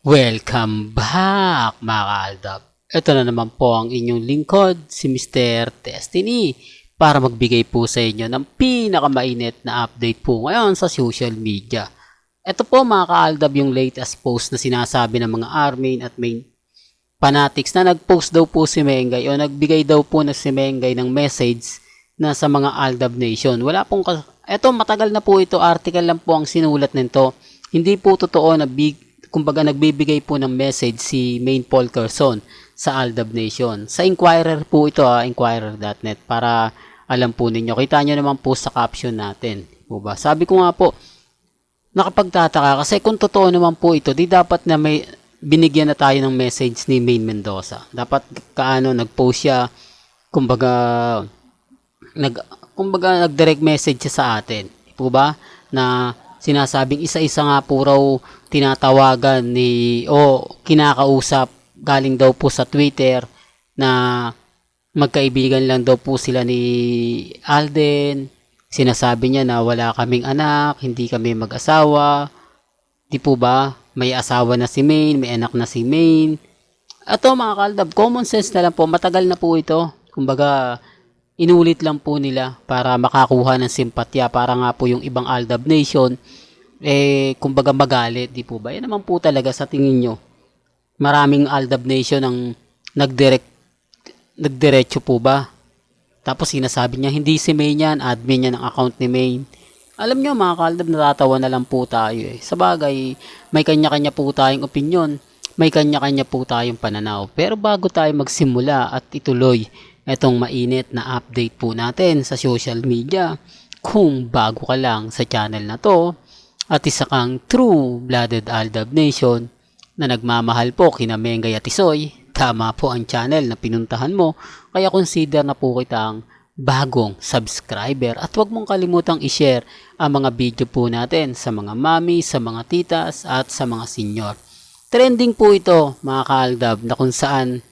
Welcome back mga kaaldab. Ito na naman po ang inyong lingkod, si Mr. Destiny, para magbigay po sa inyo ng pinakamainit na update po ngayon sa social media. Ito po mga kaaldab yung latest post na sinasabi ng mga army at main fanatics na nag-post daw po si Mengay o nagbigay daw po na si Mengay ng message na sa mga Aldab Nation. Wala pong eto matagal na po ito, article lang po ang sinulat nito. Hindi po totoo na kumbaga nagbibigay po ng message si Main Paul Carson sa Aldab Nation. Sa Inquirer po ito, inquirer.net, para alam po ninyo. Kita nyo naman po sa caption natin. Diba? Sabi ko nga po, nakapagtataka kasi kung totoo naman po ito, di dapat na may binigyan na tayo ng message ni Main Mendoza. Dapat nag-post siya, kumbaga nag-direct message siya sa atin. Po ba? Na sinasabing isa-isa nga po raw tinatawagan kinakausap galing daw po sa Twitter na magkaibigan lang daw po sila ni Alden. Sinasabi niya na wala kaming anak, hindi kami mag-asawa. Di po ba? May asawa na si Main, may anak na si Main. Ato mga kaaldab, common sense na lang po, matagal na po ito. Kumbaga, inulit lang po nila para makakuha ng simpatya, para nga po yung ibang Aldab Nation kumbaga magalit, di po ba? Yan naman po talaga sa tingin nyo. Maraming Aldab Nation ang nagdiretso po ba? Tapos sinasabi niya, hindi si Main yan, admin niya ng account ni Main. Alam nyo mga kaaldab, natatawa na lang po tayo Sa bagay, may kanya-kanya po tayong opinion, may kanya-kanya po tayong pananaw. Pero bago tayo magsimula at ituloy itong mainit na update po natin sa social media, kung bago ka lang sa channel na to at isa kang true-blooded Aldab Nation na nagmamahal po kina Mengay at Isoy, tama po ang channel na pinuntahan mo, kaya consider na po kitang bagong subscriber at huwag mong kalimutang i-share ang mga video po natin sa mga mami, sa mga titas at sa mga senior. Trending po ito mga kaaldab na kung saan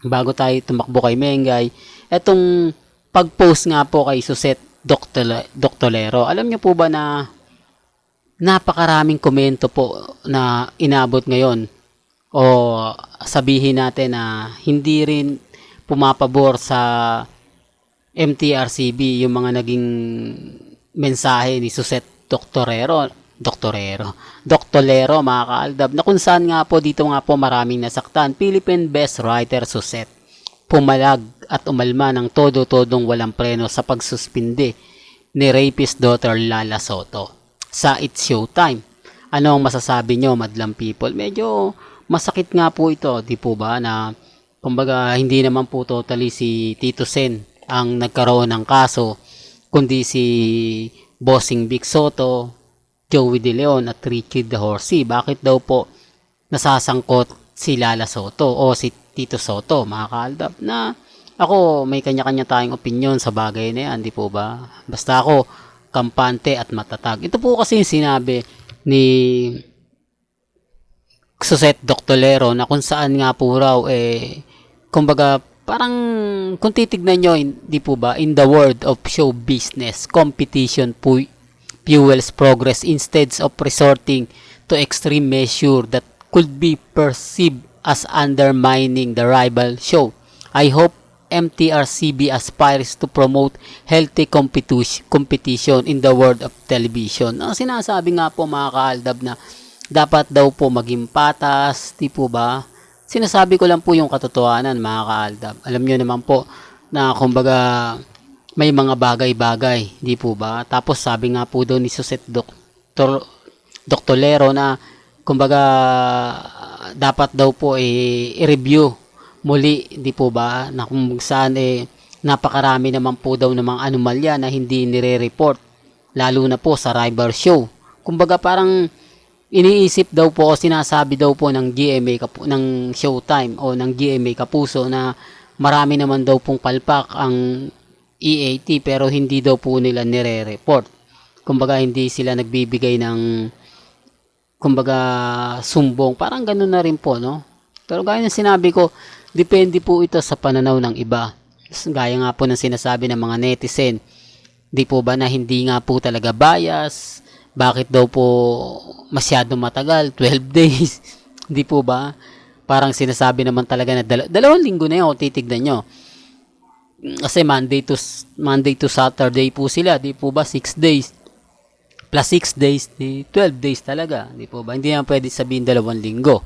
bago tayo tumakbo kay Mengay, etong pag-post nga po kay Suset Doctolero. Alam niyo po ba na napakaraming komento po na inabot ngayon o sabihin natin na hindi rin pumapabor sa MTRCB yung mga naging mensahe ni Suset Doctolero mga kaaldab, na kung saan nga po dito nga po maraming nasaktan. Philippine Best Writer Suset pumalag at umalma ng todo-todong walang preno sa pagsuspindi ni rapist daughter Lala Soto sa It's Showtime. Ano ang masasabi nyo madlang people? Medyo masakit nga po ito, di po ba, na kumbaga hindi naman po totally si Tito Sen ang nagkaroon ng kaso, kundi si Bossing Vic Soto, Joey De Leon at Richie the Horsey. Bakit daw po nasasangkot si Lala Soto o si Tito Soto mga kaaldab? Na ako, may kanya-kanya tayong opinion sa bagay na yan, di po ba? Basta ako, kampante at matatag. Ito po kasi yung sinabi ni Suset Doctolero na kung saan nga po raw kumbaga parang kung titignan nyo, di po ba, in the world of show business, competition fuels progress instead of resorting to extreme measure that could be perceived as undermining the rival show. I hope MTRCB aspires to promote healthy competition in the world of television. Ang sinasabi nga po mga kaaldab na dapat daw po maging patas, di po ba? Sinasabi ko lang po yung katotohanan mga kaaldab. Alam nyo naman po na kumbaga may mga bagay-bagay, di po ba? Tapos sabi nga po doon ni Suset Doctolero na kumbaga dapat daw po i-review muli, di po ba, na kung saan napakarami naman po daw ng mga anomalya na hindi nire-report, lalo na po sa rival show. Kumbaga parang iniisip daw po o sinasabi daw po ng GMA ng Showtime o ng GMA Kapuso na marami naman daw pong palpak ang EAT pero hindi daw po nila nire-report. Kumbaga hindi sila nagbibigay ng kumbaga sumbong. Parang ganoon na rin po, no? Pero gaya ng sinabi ko, depende po ito sa pananaw ng iba. Gaya nga po ng sinasabi ng mga netizen, di po ba, na hindi nga po talaga bias, bakit daw po masyado matagal, 12 days, Di po ba? Parang sinasabi naman talaga na 2 linggo na yun kung titignan nyo. Kasi Monday to Saturday po sila, di po ba? 6 days. Plus 6 days, 12 days talaga. Di po ba? Hindi naman pwede sabihin 2 linggo.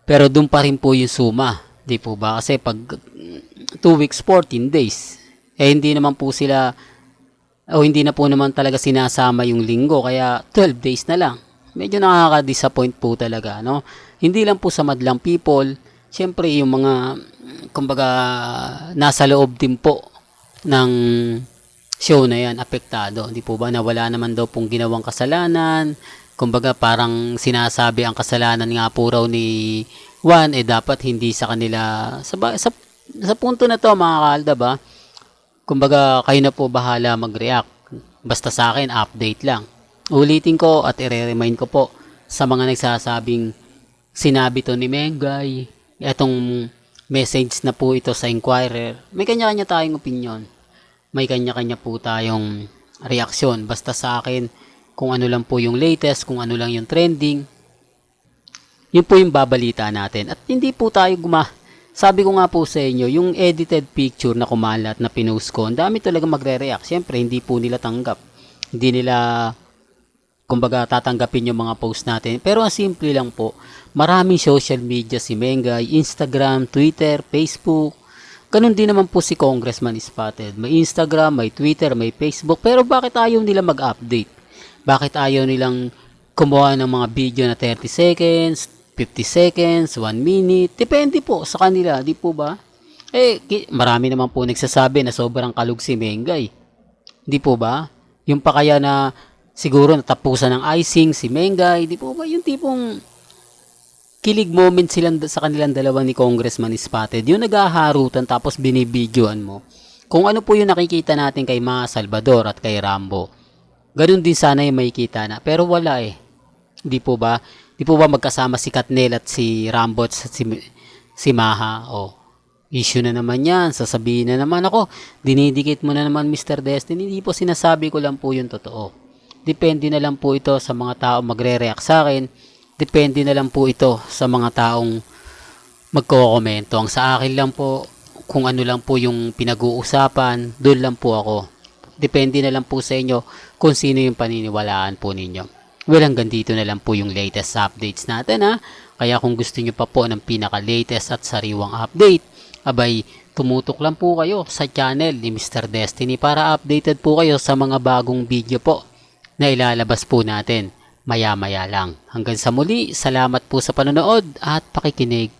Pero doon pa rin po yung suma. Di po ba? Kasi pag 2 weeks, 14 days. Hindi naman po sila, o hindi na po naman talaga sinasama yung linggo. Kaya 12 days na lang. Medyo nakaka-disappoint po talaga, no? Hindi lang po sa madlang people. Siyempre, yung mga, kumbaga, nasa loob din po ng show na yan, apektado. Hindi po ba na wala naman daw pong ginawang kasalanan. Kumbaga parang sinasabi ang kasalanan nga po raw ni Juan, dapat hindi sa kanila. Sa punto na to mga kaalda ba, kumbaga kayo na po bahala mag-react. Basta sa akin, update lang. Ulitin ko at i-remind ko po sa mga nagsasabing sinabi to ni Mengay, itong message na po ito sa Inquirer. May kanya-kanya tayong opinion. May kanya-kanya po tayong reaksyon. Basta sa akin, kung ano lang po yung latest, kung ano lang yung trending, yun po yung babalita natin. At hindi po tayo sabi ko nga po sa inyo, yung edited picture na kumalat na pinost ko, ang dami talaga magre-react. Siyempre, hindi po nila tanggap. Hindi nila, kumbaga, tatanggapin yung mga post natin. Pero ang simple lang po, maraming social media si Mengay, Instagram, Twitter, Facebook. Ganun din naman po si Congressman Spotted. May Instagram, may Twitter, may Facebook. Pero bakit ayaw nila mag-update? Bakit ayaw nilang kumuha ng mga video na 30 seconds, 50 seconds, 1 minute? Depende po sa kanila, di po ba? Marami naman po nagsasabi na sobrang kalug si Mengay. Di po ba? Yung pa kaya na siguro natapusan ng icing si Mengay, di po ba? Yung tipong kilig moment silang sa kanilang dalawa ni Congressman Spotted. Yung naghaharutan tapos binibidyoan mo. Kung ano po yung nakikita natin kay mga Salvador at kay Rambo. Ganun din sana yung makikita na. Pero wala eh. Di po ba? Di po ba magkasama si Katnel at si Rambo at si Maha? Issue na naman yan. Sasabihin na naman ako, dinidikit mo na naman Mr. Destiny. Hindi po, sinasabi ko lang po yung totoo. Depende na lang po ito sa mga tao magre-react sa akin. Depende na lang po ito sa mga taong magko-komento. Ang sa akin lang po, kung ano lang po yung pinag-uusapan, doon lang po ako. Depende na lang po sa inyo kung sino yung paniniwalaan po ninyo. Well, hanggang dito na lang po yung latest updates natin ha. Kaya kung gusto nyo pa po ng pinaka-latest at sariwang update, abay, tumutok lang po kayo sa channel ni Mr. Destiny para updated po kayo sa mga bagong video po na ilalabas po natin. Maya-maya lang. Hanggang sa muli, salamat po sa panonood at pakikinig.